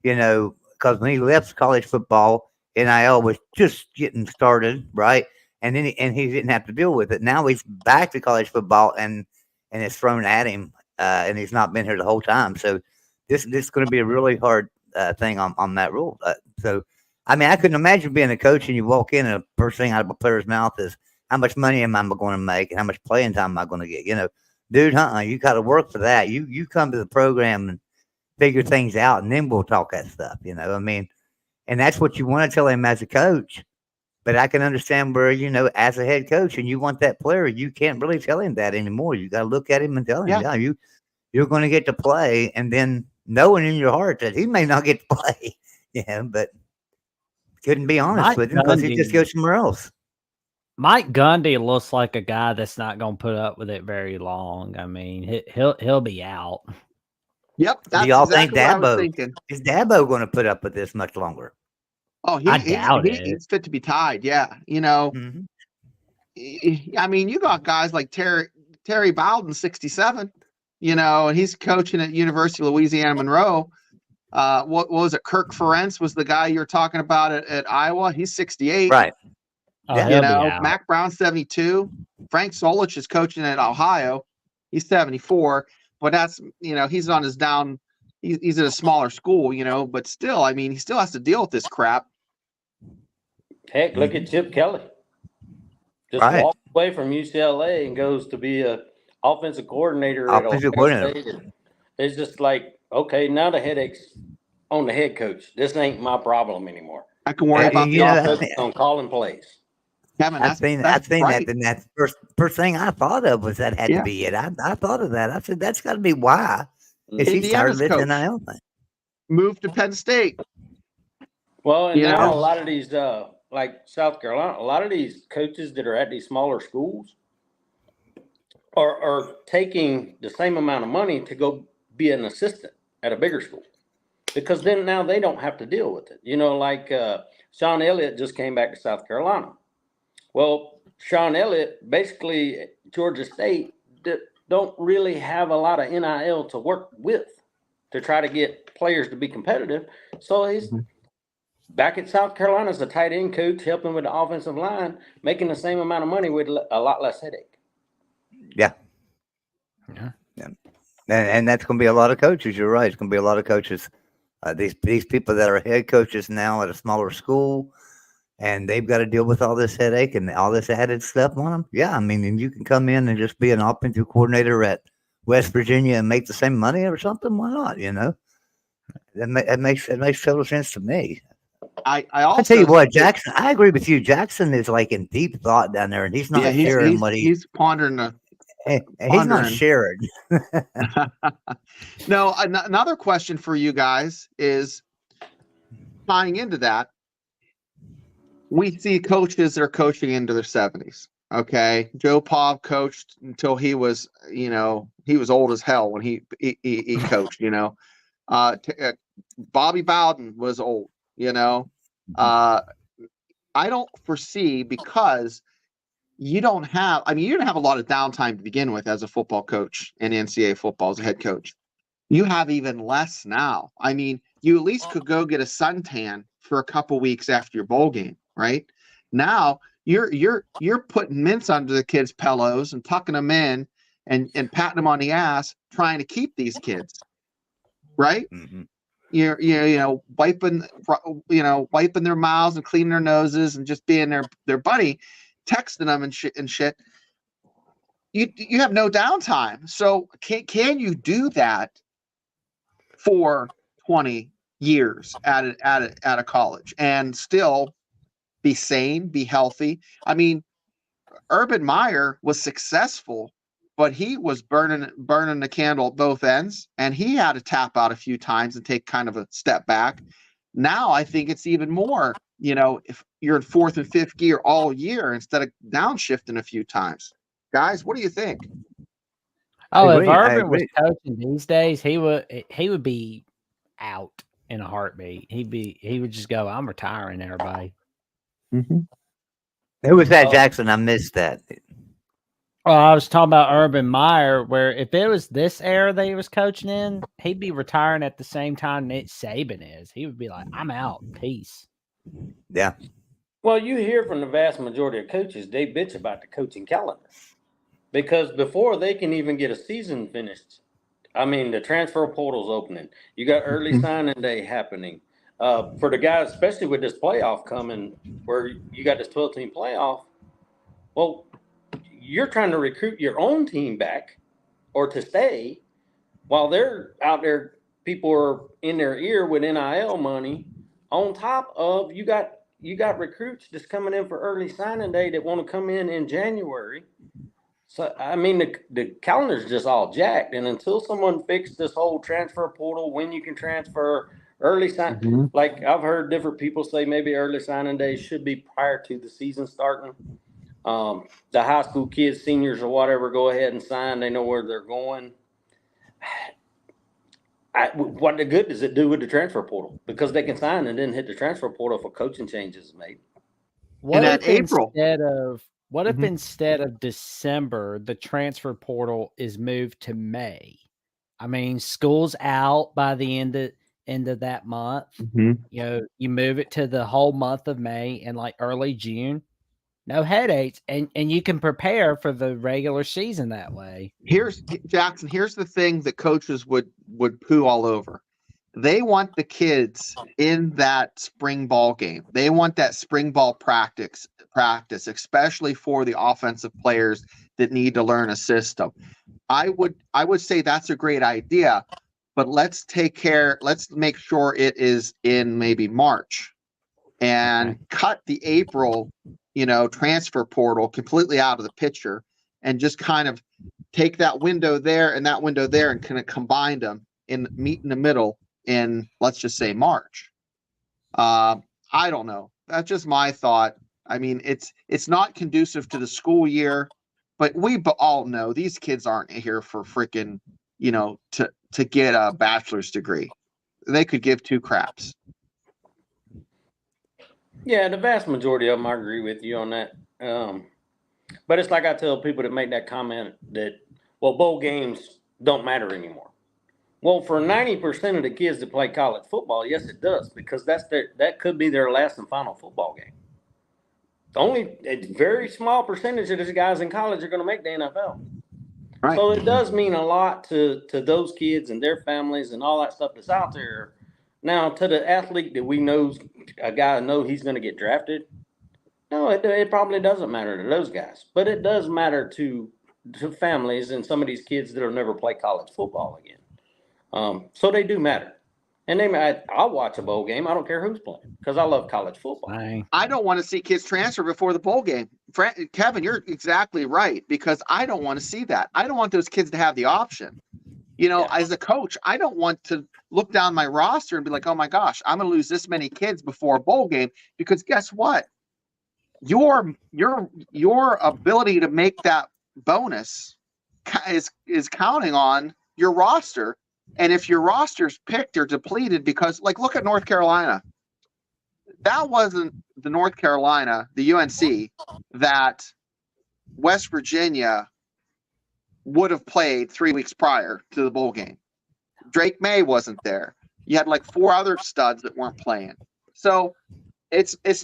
Because when he left college football, NIL was just getting started, right? And then he didn't have to deal with it. Now he's back to college football, and it's thrown at him, and he's not been here the whole time. So this is going to be a really hard thing on Matt Rule. So I mean, I couldn't imagine being a coach and you walk in and the first thing out of a player's mouth is, how much money am I going to make and how much playing time am I going to get? Dude, you got to work for that. You come to the program and figure things out, and then we'll talk that stuff. I mean, and that's what you want to tell him as a coach. But I can understand where, as a head coach and you want that player, you can't really tell him that anymore. You got to look at him and tell him, yeah, you're going to get to play, and then knowing in your heart that he may not get to play. But couldn't be honest with him because he just goes somewhere else. Mike Gundy looks like a guy that's not going to put up with it very long. I mean, he'll be out. Yep. That's Do y'all exactly think what I was Dabo thinking. is Dabo going to put up with this much longer? Oh, he's fit to be tied. Yeah. Mhm. I mean, you got guys like Terry Bowden, 67, and he's coaching at University of Louisiana Monroe. What was it? Kirk Ferentz was the guy you're talking about at Iowa. He's 68. Right. Mac Brown, 72. Frank Solich is coaching at Ohio. He's 74. But that's, he's on his down. He's at a smaller school, but still, I mean, he still has to deal with this crap. Heck, look at Chip Kelly. Just walks away from UCLA and goes to be a offensive coordinator at Ohio State. It's just like, okay, now the headache's on the head coach. This ain't my problem anymore. I can worry about the offense on calling plays. Kevin, I've seen that, and that's first thing I thought of was that had to be it. I thought of that. I said that's got to be why. Is he tired of this NIL thing? Moved to Penn State. Well, and now a lot of these, like South Carolina, a lot of these coaches that are at these smaller schools are taking the same amount of money to go be an assistant at a bigger school, because then now they don't have to deal with it. Like Sean Elliott just came back to South Carolina. Well, Sean Elliott, basically Georgia State, don't really have a lot of NIL to work with to try to get players to be competitive. So he's back at South Carolina as a tight end coach, helping with the offensive line, making the same amount of money with a lot less headache. Yeah. And that's going to be a lot of coaches. You're right. It's going to be a lot of coaches. These people that are head coaches now at a smaller school, and they've got to deal with all this headache and all this added stuff on them. Yeah, I mean, and you can come in and just be an offensive coordinator at West Virginia and make the same money or something. Why not? That makes total sense to me. I also tell you what, Jackson. I agree with you. Jackson is like in deep thought down there, and he's not sharing what he's pondering. He's not sharing. No, another question for you guys is tying into that. We see coaches that are coaching into their 70s. Okay, Joe Pa coached until he was, he was old as hell when he coached. Bobby Bowden was old. I don't foresee, because you don't have a lot of downtime to begin with as a football coach in NCAA football as a head coach. You have even less now. I mean, you at least could go get a suntan for a couple weeks after your bowl game, right? Now you're putting mints under the kids' pillows and tucking them in and patting them on the ass, trying to keep these kids, right? Mm-hmm. You're wiping their mouths and cleaning their noses and just being their buddy, texting them and shit. You have no downtime. So can you do that for 20 years at a college and still be sane, be healthy? I mean, Urban Meyer was successful, but he was burning the candle at both ends, and he had to tap out a few times and take kind of a step back. Now I think it's even more, if you're in fourth and fifth gear all year instead of downshifting a few times. Guys, what do you think? Oh, if Urban was coaching these days, he would be out in a heartbeat. He would just go, I'm retiring, everybody. Mm-hmm. Who was that, Oh. Jackson? I missed that. Well, I was talking about Urban Meyer, where if it was this era that he was coaching in, he'd be retiring at the same time Nick Saban is. He would be like, I'm out. Peace. Yeah. Well, you hear from the vast majority of coaches, they bitch about the coaching calendar because before they can even get a season finished, I mean, the transfer portal's opening. You got early signing day happening. For the guys, especially with this playoff coming, where you got this 12-team playoff, well, you're trying to recruit your own team back or to stay while they're out there. People are in their ear with NIL money. On top of you got recruits that's coming in for early signing day that want to come in January. So I mean the calendar's just all jacked, and until someone fixes this whole transfer portal, when you can transfer early sign, like I've heard different people say maybe early signing day should be prior to the season starting. The high school kids, seniors or whatever, go ahead and sign. They know where they're going. What the good does it do with the transfer portal? Because they can sign and then hit the transfer portal for coaching changes made. What And if April. instead of December, the transfer portal is moved to May? I mean, school's out by the end of that month. You know, you move it to the whole month of May and like early June. No headaches, and you can prepare for the regular season that way. Jackson, here's the thing that coaches would poo all over. They want the kids in that spring ball game. They want that spring ball practice, especially for the offensive players that need to learn a system. I would say that's a great idea, but let's make sure it is in maybe March and cut the April, transfer portal completely out of the picture and just kind of take that window there and that window there and kind of combine them and meet in the middle in, let's just say, March. I don't know. That's just my thought. I mean, it's not conducive to the school year, but we all know these kids aren't here for freaking, to get a bachelor's degree. They could give two craps. Yeah, the vast majority of them, I agree with you on that. But it's like I tell people that make that comment that, well, bowl games don't matter anymore. Well, for 90% of the kids that play college football, yes, it does, because that could be their last and final football game. Only a very small percentage of these guys in college are going to make the NFL. Right. So it does mean a lot to those kids and their families and all that stuff that's out there. Now, to the athlete that we know, a guy know he's going to get drafted, no, it probably doesn't matter to those guys. But it does matter to families and some of these kids that will never play college football again. So they do matter. And I'll watch a bowl game. I don't care who's playing because I love college football. I don't want to see kids transfer before the bowl game. Kevin, you're exactly right, because I don't want to see that. I don't want those kids to have the option. As a coach, I don't want to look down my roster and be like, oh my gosh, I'm going to lose this many kids before a bowl game, because guess what? Your ability to make that bonus is counting on your roster. And if your roster's picked or depleted, because look at North Carolina. That wasn't the North Carolina, the UNC, that West Virginia would have played 3 weeks prior to the bowl game. Drake May wasn't there. You had 4 other studs that weren't playing. So it's it's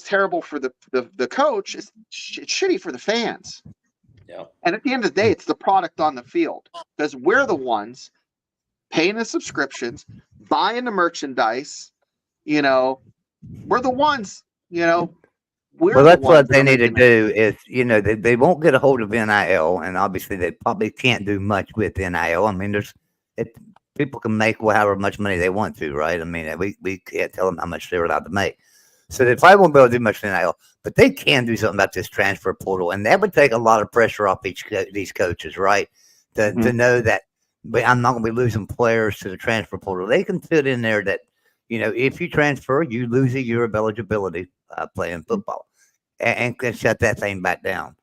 terrible for the coach. It's shitty for the fans. Yeah. And at the end of the day, it's the product on the field, because we're the ones paying the subscriptions, buying the merchandise. We're the ones. Well, that's what they need to do is, they won't get a hold of NIL, and obviously they probably can't do much with NIL. I mean, people can make however much money they want to, right? I mean, we can't tell them how much they're allowed to make. So they probably won't be able to do much with NIL, but they can do something about this transfer portal, and that would take a lot of pressure off these coaches, right? To know that I'm not going to be losing players to the transfer portal. They can put in there that, if you transfer, you lose a year of eligibility playing football, and can shut that thing back down.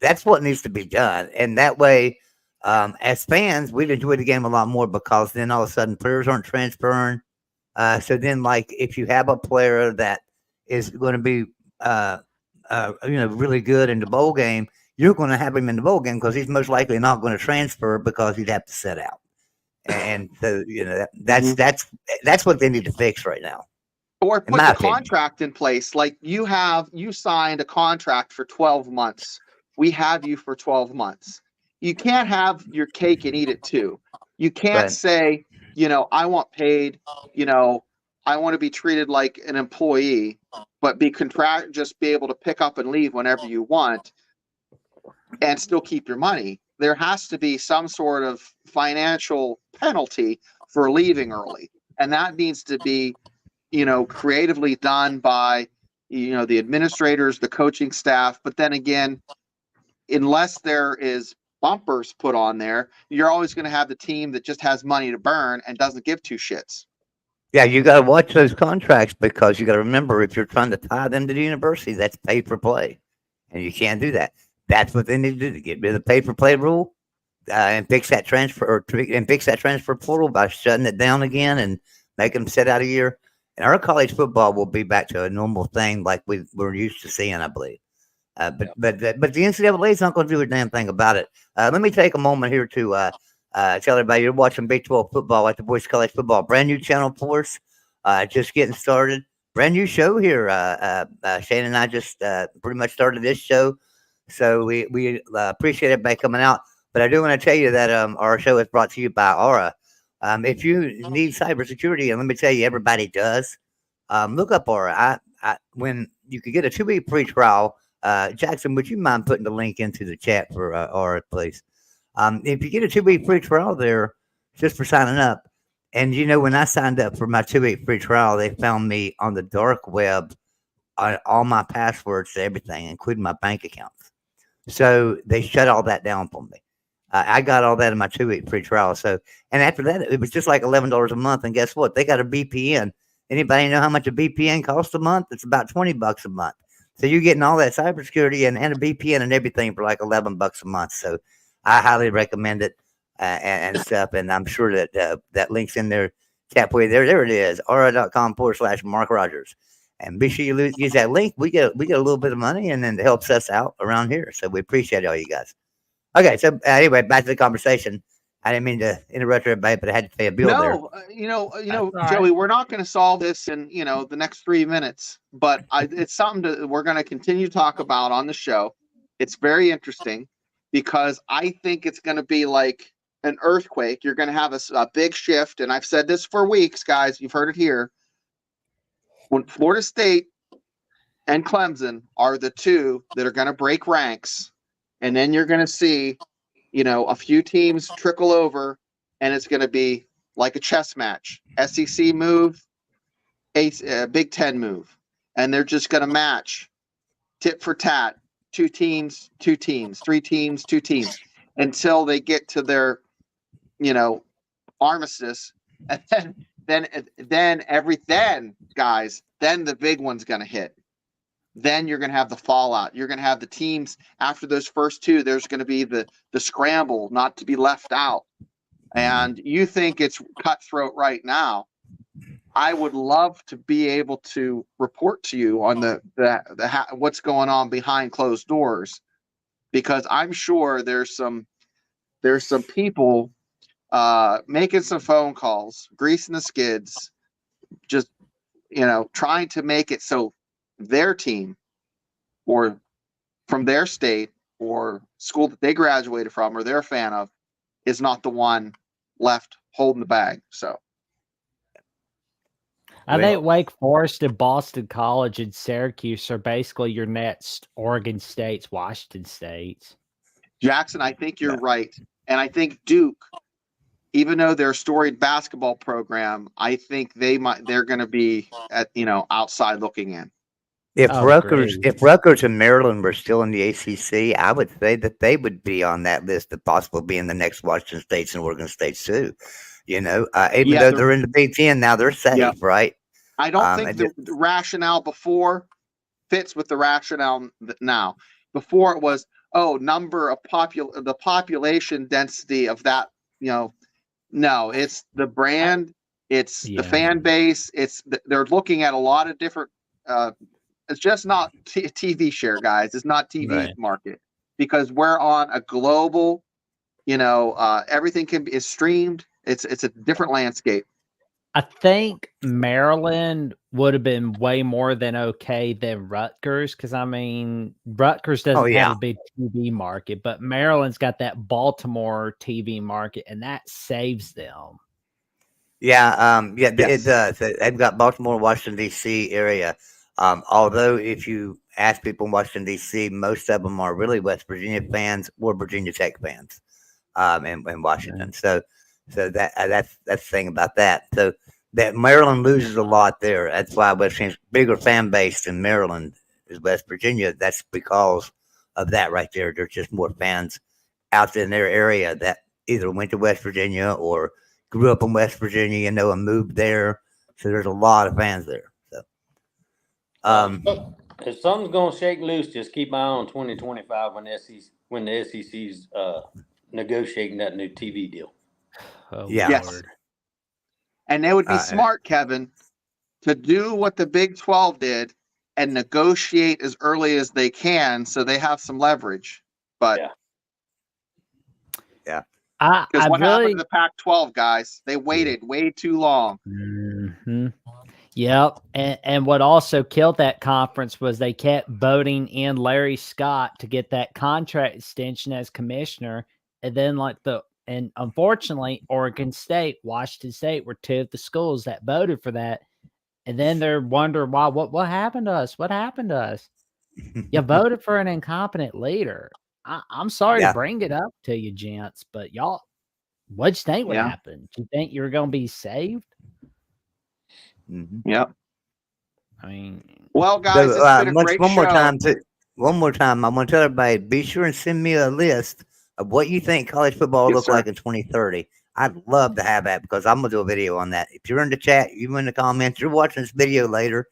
That's what needs to be done. And that way, as fans, we'd enjoy the game a lot more, because then all of a sudden players aren't transferring. So then, if you have a player that is going to be really good in the bowl game, you're going to have him in the bowl game because he's most likely not going to transfer because he'd have to sit out. And so, that's what they need to fix right now. Or put the contract in place. Like you signed a contract for 12 months. We have you for 12 months. You can't have your cake and eat it too. You can't say, I want paid, I want to be treated like an employee, but just be able to pick up and leave whenever you want and still keep your money. There has to be some sort of financial penalty for leaving early. And that needs to be, creatively done by, the administrators, the coaching staff. But then again, unless there is bumpers put on there, you're always going to have the team that just has money to burn and doesn't give two shits. Yeah, you got to watch those contracts because you got to remember if you're trying to tie them to the university, that's pay for play, and you can't do that. That's what they need to do to get rid of the pay for play rule and fix that transfer portal by shutting it down again and making them sit out a year. And our college football will be back to a normal thing like we're used to seeing, I believe. But the NCAA is not going to do a damn thing about it. Let me take a moment here to tell everybody you're watching Big 12 football at the Voice of College Football, brand new channel for us, just getting started, brand new show here. Shane and I just pretty much started this show, so we appreciate everybody coming out. But I do want to tell you that our show is brought to you by Aura. If you need cybersecurity, and let me tell you, everybody does, look up Aura. When you could get a 2-week free trial. Jackson, would you mind putting the link into the chat for Aura, please? If you get a 2-week free trial there, just for signing up, and when I signed up for my 2-week free trial, they found me on the dark web on all my passwords to everything, including my bank accounts. So they shut all that down for me. I got all that in my 2-week free trial. So, and after that, it was just like $11 a month. And guess what? They got a VPN. Anybody know how much a VPN costs a month? It's about $20 a month. So you're getting all that cybersecurity and a VPN and everything for like $11 a month. So I highly recommend it and stuff. And I'm sure that that link's in there. Tap way there it is. aura.com/MarkRogers. And be sure you use that link. We get a little bit of money, and then it helps us out around here. So we appreciate all you guys. Okay, so anyway, back to the conversation. I didn't mean to interrupt everybody, but I had to pay a bill there. Joey, we're not going to solve this in the next 3 minutes, but it's something we're going to continue to talk about on the show. It's very interesting because I think it's going to be like an earthquake. You're going to have a big shift, and I've said this for weeks, guys. You've heard it here. When Florida State and Clemson are the two that are going to break ranks, and then you're going to see, a few teams trickle over, and it's going to be like a chess match. SEC move, Big Ten move, and they're just going to match tit for tat, 2 teams, 2 teams, 3 teams, 2 teams, until they get to their, armistice, and then guys, then the big one's going to hit. Then you're going to have the fallout. You're going to have the teams after those first 2. There's going to be the scramble not to be left out. And you think it's cutthroat right now. I would love to be able to report to you on the what's going on behind closed doors, because I'm sure there's some people making some phone calls, greasing the skids, just trying to make it so their team or from their state or school that they graduated from or they're a fan of is not the one left holding the bag. So I think Wake Forest and Boston College and Syracuse are basically your next Oregon States, Washington States. Jackson, I think you're right. And I think Duke, even though they're a storied basketball program, I think they're going to be at, outside looking in. If Rutgers and Maryland were still in the ACC, I would say that they would be on that list of possibly being the next Washington States and Oregon States too. Even though they're in the Big Ten now, they're safe, right? I don't think the rationale before fits with the rationale now. Before it was, number of the population density of that. No, it's the brand, it's the fan base. They're looking at a lot of different It's just not TV share, guys. It's not TV Right. market, because we're on a global, everything is streamed. It's a different landscape. I think Maryland would have been way more than okay than Rutgers, because I mean, Rutgers doesn't have a big TV market, but Maryland's got that Baltimore TV market, and that saves them. Yeah, it Yes. does. They've got Baltimore, Washington D.C. area. Although if you ask people in Washington D.C., most of them are really West Virginia fans or Virginia Tech fans, in Washington. So that's the thing about that. So that Maryland loses a lot there. That's why West Virginia's bigger fan base in Maryland is West Virginia. That's because of that right there. There's just more fans out in their area that either went to West Virginia or grew up in West Virginia, and moved there. So there's a lot of fans there. So, if something's gonna shake loose, just keep an eye on 2025 when the SEC's negotiating that new TV deal. Oh, Yeah. Yes. Lord. And they would be smart, Kevin, to do what the Big 12 did and negotiate as early as they can, so they have some leverage. But because what happened to the Pac-12 guys? They waited way too long. Mm-hmm. Yep. And what also killed that conference was they kept voting in Larry Scott to get that contract extension as commissioner. And then and unfortunately, Oregon State, Washington State were two of the schools that voted for that. And then they're wondering why, what happened to us? What happened to us? You voted for an incompetent leader. I'm sorry to bring it up to you, gents, but y'all, what'd you think would happen? Do you think you were going to be saved? Mm-hmm. Yep. I mean, well, guys, it's been a great one more show. time, one more time, I want to tell everybody, be sure and send me a list of what you think college football will look like in 2030. I'd love to have that, because I'm going to do a video on that. If you're in the chat, you're in the comments, you're watching this video later,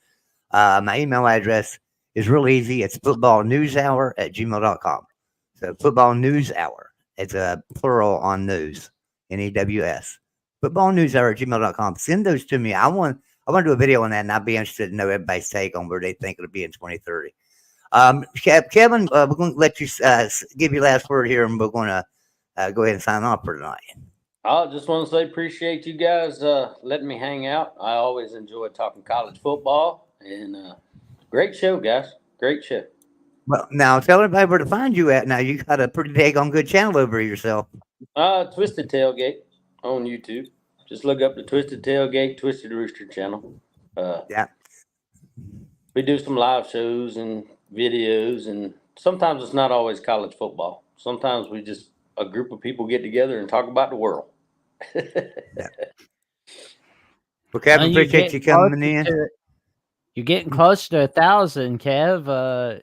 my email address is real easy. It's footballnewshour@gmail.com. So football news hour. It's a plural on news, NEWS. Footballnewshour@gmail.com. Send those to me. I want to do a video on that, and I'd be interested to know everybody's take on where they think it'll be in 2030. Kevin, we're going to let you give your last word here, and we're going to go ahead and sign off for tonight. I just want to say appreciate you guys letting me hang out. I always enjoy talking college football, and great show, guys. Great show. Well, now tell everybody where to find you at. Now you got a pretty daggone good channel over yourself. Twisted Tailgate on YouTube. Just look up the Twisted Tailgate, Twisted Rooster channel. We do some live shows and videos, and sometimes it's not always college football. Sometimes we just a group of people get together and talk about the world. Well, Kevin, appreciate you coming in. You're getting close to 1,000, Kev.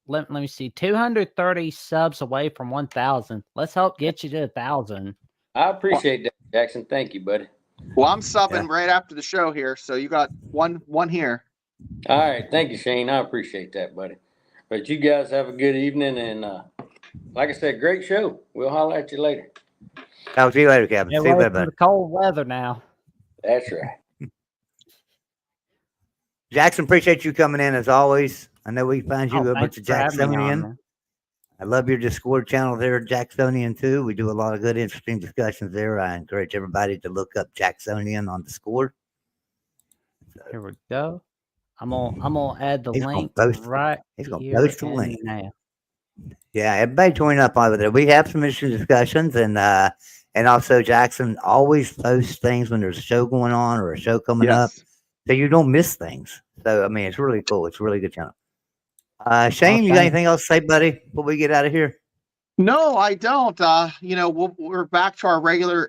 Let me see, 230 subs away from 1,000. Let's help get you to 1,000. I appreciate that, Jackson. Thank you, buddy. Well, I'm subbing right after the show here, so you got one here. All right, thank you, Shane. I appreciate that, buddy. But you guys have a good evening, and like I said, great show. We'll holler at you later. I'll see you later, Kevin. See you later, buddy. The cold weather now. That's right. Jackson, appreciate you coming in as always. I know we find you over to Jacksonian. I love your Discord channel there, Jacksonian too. We do a lot of good, interesting discussions there. I encourage everybody to look up Jacksonian on Discord. So, here we go. I'm gonna add the link right. He's gonna post the link now. Yeah, everybody join up over there. We have some interesting discussions, and also Jackson always posts things when there's a show going on or a show coming up, so you don't miss things. So I mean, it's really cool. It's a really good channel. Shane, you got anything else to say, buddy, before we get out of here? No, I don't. We're back to our regular,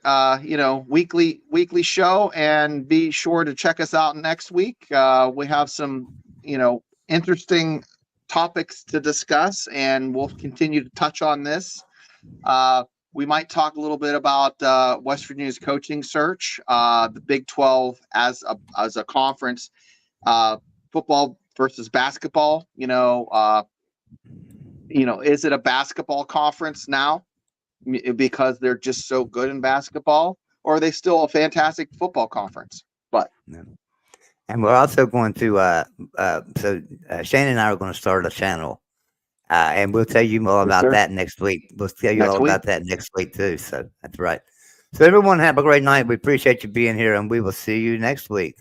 weekly show, and be sure to check us out next week. We have some, interesting topics to discuss, and we'll continue to touch on this. We might talk a little bit about West Virginia's coaching search, the Big 12 as a conference, football versus basketball. Is it a basketball conference now because they're just so good in basketball, or are they still a fantastic football conference? But And we're also going to, Shane and I are going to start a channel. And we'll tell you more Yes, about sir. that next week. We'll tell you Next all about week. that next week too. So that's right. So everyone have a great night. We appreciate you being here, and we will see you next week.